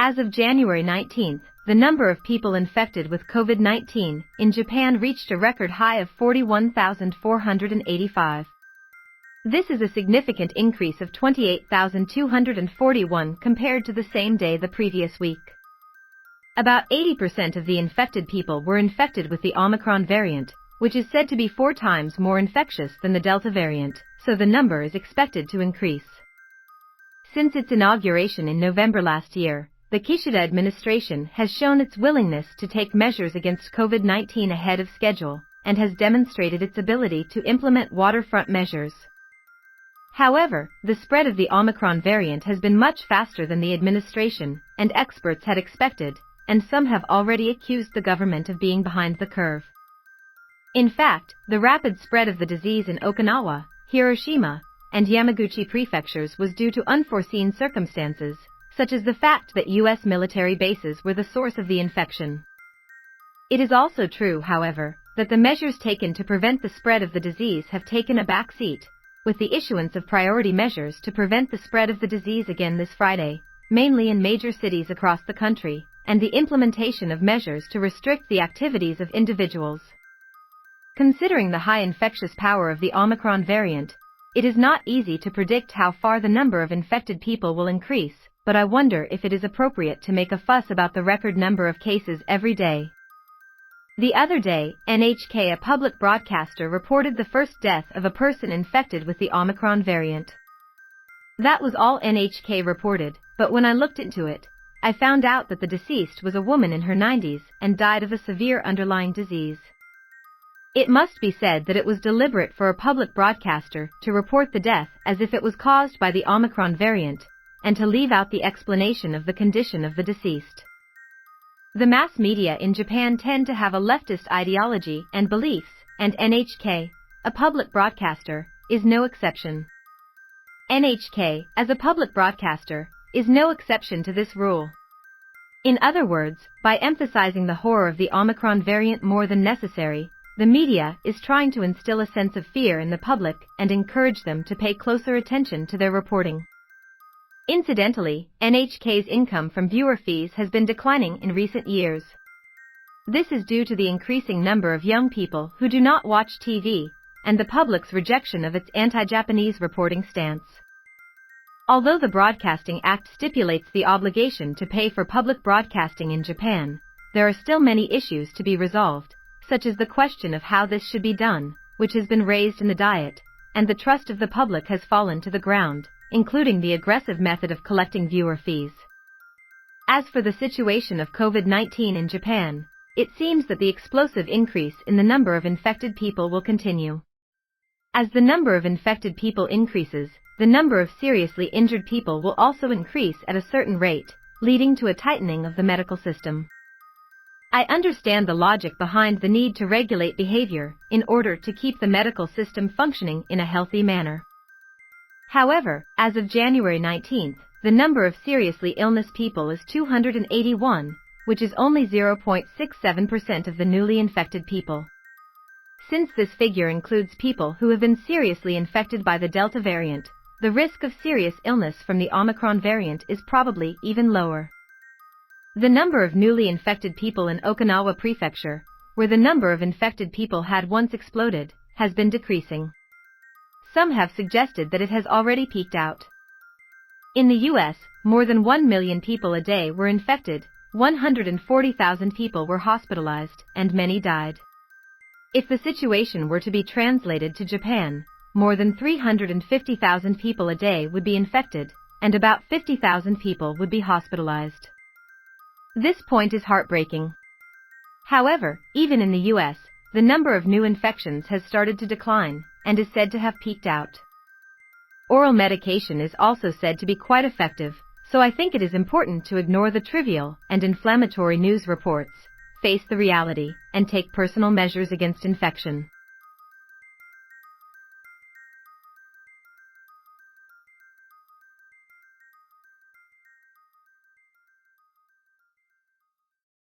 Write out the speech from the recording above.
As of January 19, the number of people infected with COVID-19 in Japan reached a record high of 41,485. This is a significant increase of 28,241 compared to the same day the previous week. About 80% of the infected people were infected with the Omicron variant, which is said to be 4 times more infectious than the Delta variant, so the number is expected to increase. Since its inauguration in November last year, the Kishida administration has shown its willingness to take measures against COVID-19 ahead of schedule, and has demonstrated its ability to implement waterfront measures. However, the spread of the Omicron variant has been much faster than the administration and experts had expected, and some have already accused the government of being behind the curve. In fact, the rapid spread of the disease in Okinawa, Hiroshima, and Yamaguchi prefectures was due to unforeseen circumstances, such as the fact that U.S. military bases were the source of the infection. It is also true, however, that the measures taken to prevent the spread of the disease have taken a back seat, with the issuance of priority measures to prevent the spread of the disease again this Friday, mainly in major cities across the country, and the implementation of measures to restrict the activities of individuals. Considering the high infectious power of the Omicron variant, it is not easy to predict how far the number of infected people will increase, but I wonder if it is appropriate to make a fuss about the record number of cases every day. The other day, NHK, a public broadcaster, reported the first death of a person infected with the Omicron variant. That was all NHK reported, but when I looked into it, I found out that the deceased was a woman in her 90s and died of a severe underlying disease. It must be said that it was deliberate for a public broadcaster to report the death as if it was caused by the Omicron variant, and to leave out the explanation of the condition of the deceased. The mass media in Japan tend to have a leftist ideology and beliefs, and NHK, a public broadcaster, is no exception. NHK, as a public broadcaster, is no exception to this rule. In other words, by emphasizing the horror of the Omicron variant more than necessary, the media is trying to instill a sense of fear in the public and encourage them to pay closer attention to their reporting. Incidentally, NHK's income from viewer fees has been declining in recent years. This is due to the increasing number of young people who do not watch TV, and the public's rejection of its anti-Japanese reporting stance. Although the Broadcasting Act stipulates the obligation to pay for public broadcasting in Japan, there are still many issues to be resolved, such as the question of how this should be done, which has been raised in the Diet, and the trust of the public has fallen to the ground, including the aggressive method of collecting viewer fees. As for the situation of COVID-19 in Japan, it seems that the explosive increase in the number of infected people will continue. As the number of infected people increases, the number of seriously injured people will also increase at a certain rate, leading to a tightening of the medical system. I understand the logic behind the need to regulate behavior in order to keep the medical system functioning in a healthy manner. However, as of January 19, the number of seriously illness people is 281, which is only 0.67% of the newly infected people. Since this figure includes people who have been seriously infected by the Delta variant, the risk of serious illness from the Omicron variant is probably even lower. The number of newly infected people in Okinawa Prefecture, where the number of infected people had once exploded, has been decreasing. Some have suggested that it has already peaked out. In the U.S., more than 1 million people a day were infected, 140,000 people were hospitalized, and many died. If the situation were to be translated to Japan, more than 350,000 people a day would be infected, and about 50,000 people would be hospitalized. This point is heartbreaking. However, even in the U.S., the number of new infections has started to decline, and is said to have peaked out. Oral medication is also said to be quite effective, so I think it is important to ignore the trivial and inflammatory news reports, face the reality, and take personal measures against infection.